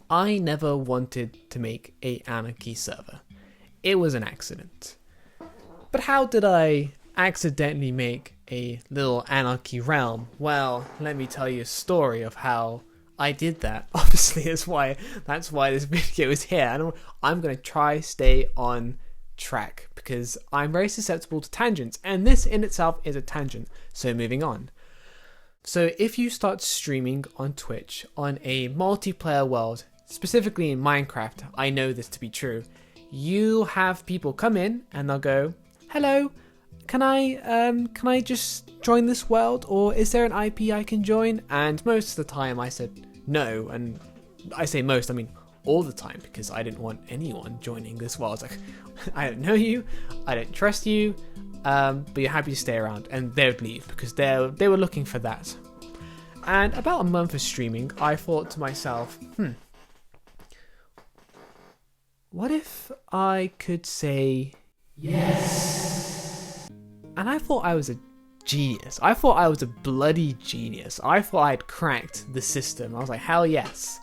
I never wanted to make a anarchy server. It was an accident. But how did I accidentally make a little anarchy realm? Well, let me tell you a story of how I did that. Obviously, that's why this video is here. And I'm going to try stay on track because I'm very susceptible to tangents, and this in itself is a tangent. So moving on. So if you start streaming on Twitch on a multiplayer world, specifically in Minecraft, I know this to be true, you have people come in and they'll go, hello, can I just join this world, or is there an IP I can join? And most of the time I said no, and I say most, I mean all the time, because I didn't want anyone joining this world. Like, I don't know you, I don't trust you, but you're happy to stay around, and they would leave because they were looking for that. And about a month of streaming, I thought to myself, what if I could say yes? And I thought I was a genius. I thought I was a bloody genius. I thought I'd cracked the system. I was like, hell yes.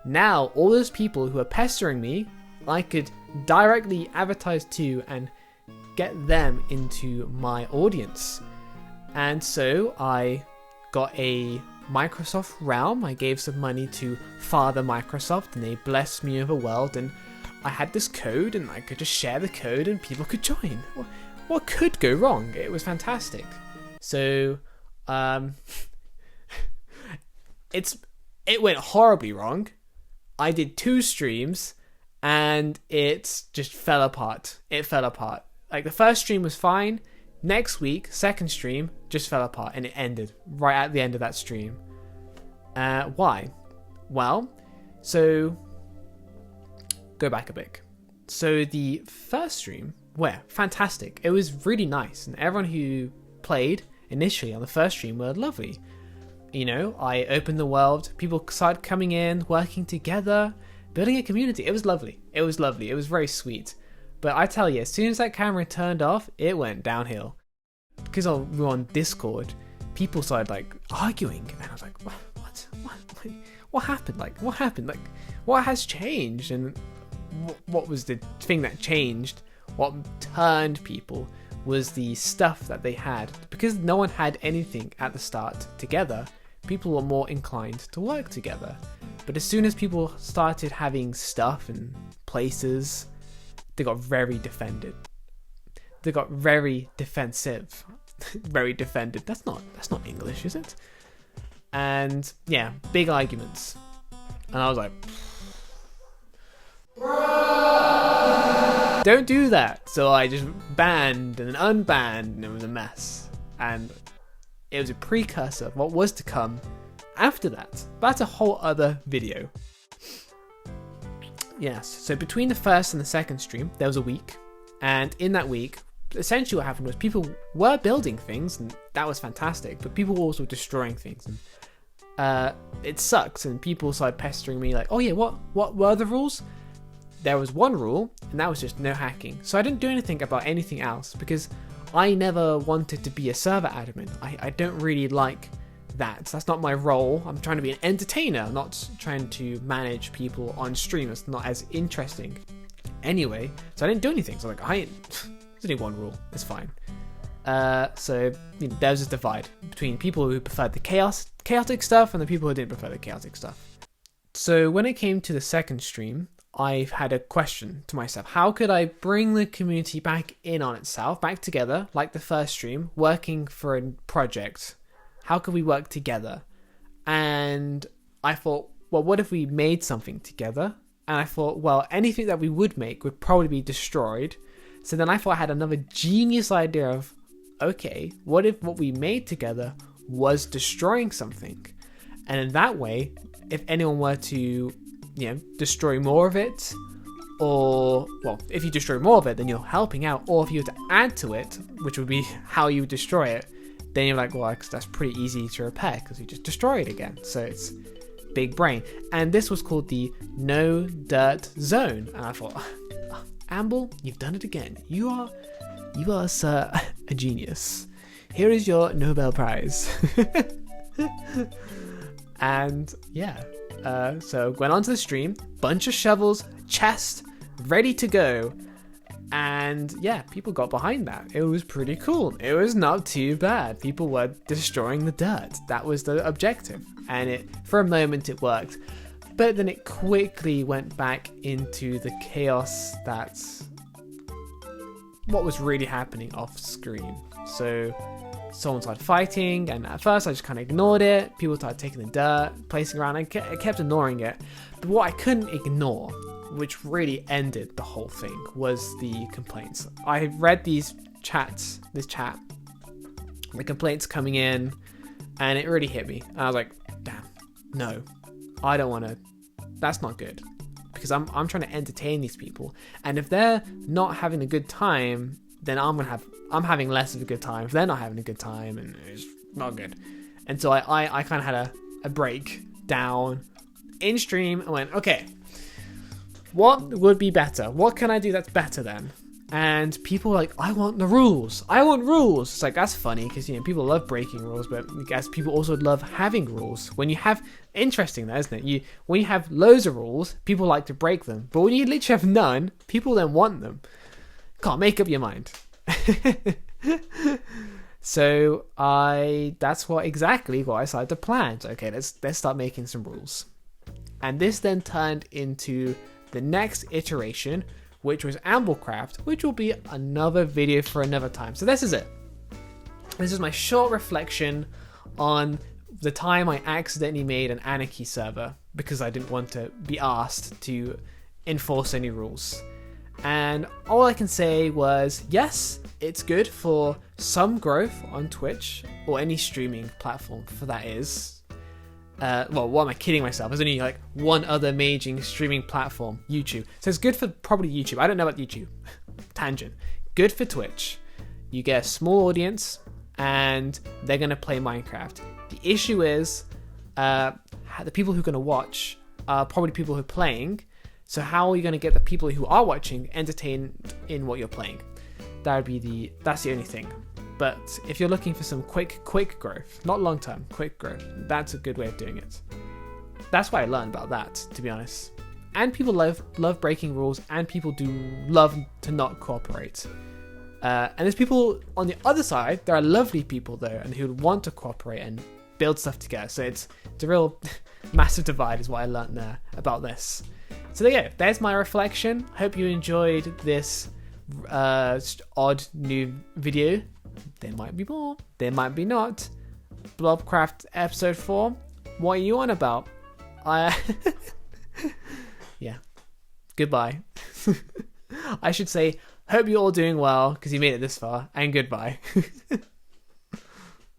Now, all those people who are pestering me, I could directly advertise to and get them into my audience. And so I got a Microsoft realm. I gave some money to Father Microsoft and they blessed me with a world, and I had this code and I could just share the code and people could join. What could go wrong? It was fantastic. So it went horribly wrong. I did 2 streams and it just fell apart. It fell apart. Like, the first stream was fine. Next week, second stream just fell apart and it ended right at the end of that stream. Why? Well, so go back a bit. So the first stream, fantastic. It was really nice, and everyone who played initially on the first stream were lovely. You know, I opened the world, people started coming in, working together, building a community. It was lovely. It was lovely. It was very sweet. But I tell you, as soon as that camera turned off, it went downhill. Because we were on Discord, people started like arguing, and I was like, what happened? Like, what happened? Like, what has changed? And what was the thing that changed? What turned people was the stuff that they had. Because no one had anything at the start together, people were more inclined to work together. But as soon as people started having stuff and places, they got very defended. They got very defensive. Very defended. That's not English, is it? And yeah, big arguments. And I was like, don't do that. So I just banned and unbanned, and it was a mess. And it was a precursor of what was to come after that. That's a whole other video. Yes, so between the first and the second stream, there was a week. And in that week, essentially what happened was people were building things, and that was fantastic. But people were also destroying things. And it sucks, and people started pestering me like, oh yeah, what were the rules? There was one rule, and that was just no hacking. So I didn't do anything about anything else because I never wanted to be a server admin. I don't really like that. That's not my role. I'm trying to be an entertainer, not trying to manage people on stream. It's not as interesting. Anyway, so I didn't do anything. So there's only one rule. It's fine. So you know, there was this divide between people who preferred the chaotic stuff and the people who didn't prefer the chaotic stuff. So when it came to the second stream, I had a question to myself. How could I bring the community back in on itself, back together, like the first stream, working for a project? How could we work together? And I thought, well, what if we made something together? And I thought, well, anything that we would make would probably be destroyed. So then I thought I had another genius idea of, okay, what if what we made together was destroying something? And in that way, if anyone were to destroy more of it, or, well, if you destroy more of it, then you're helping out, or if you were to add to it, which would be how you would destroy it, then you're like, well, that's pretty easy to repair because you just destroy it again. So it's big brain. And this was called the No Dirt Zone. And I thought, Amble, you've done it again. You are, sir, a genius. Here is your Nobel Prize. And yeah, So went onto the stream, bunch of shovels, chest, ready to go. And yeah, people got behind that. It was pretty cool. It was not too bad. People were destroying the dirt. That was the objective. And for a moment it worked. But then it quickly went back into the chaos that's what was really happening off screen. So someone started fighting, and at first I just kind of ignored it. People started taking the dirt, placing around. I kept ignoring it. But what I couldn't ignore, which really ended the whole thing, was the complaints. I read this chat, the complaints coming in, and it really hit me. And I was like, damn, no, I don't want to. That's not good, because I'm trying to entertain these people, and if they're not having a good time, then I'm having less of a good time if they're not having a good time, and it's not good. And so I kind of had a break down in stream and went, okay, what would be better? What can I do that's better then? And people were like, I want the rules. I want rules. It's like, that's funny, because people love breaking rules, but I guess people also love having rules. When you have, interesting though, isn't it? When you have loads of rules, people like to break them. But when you literally have none, people then want them. Can't make up your mind. So that's exactly what I decided to plan. So, okay, let's start making some rules. And this then turned into the next iteration, which was Amblecraft, which will be another video for another time. So this is it. This is my short reflection on the time I accidentally made an anarchy server because I didn't want to be asked to enforce any rules. And all I can say was, yes, it's good for some growth on Twitch or any streaming platform, for that is. Well, what am I kidding myself? There's only like one other major streaming platform, YouTube. So it's good for probably YouTube. I don't know about YouTube. Tangent. Good for Twitch. You get a small audience and they're going to play Minecraft. The issue is the people who are going to watch are probably people who are playing. So how are you going to get the people who are watching entertained in what you're playing? That's the only thing. But if you're looking for some quick growth, not long term, quick growth, that's a good way of doing it. That's what I learned about that, to be honest. And people love breaking rules, and people do love to not cooperate. And there's people on the other side, there are lovely people though, and who want to cooperate and build stuff together. So it's a real massive divide is what I learned there about this. So there you go, there's my reflection. Hope you enjoyed this odd new video. There might be more, there might be not. Blobcraft episode 4. What are you on about? Yeah. Goodbye. I should say, hope you're all doing well, because you made it this far, and goodbye.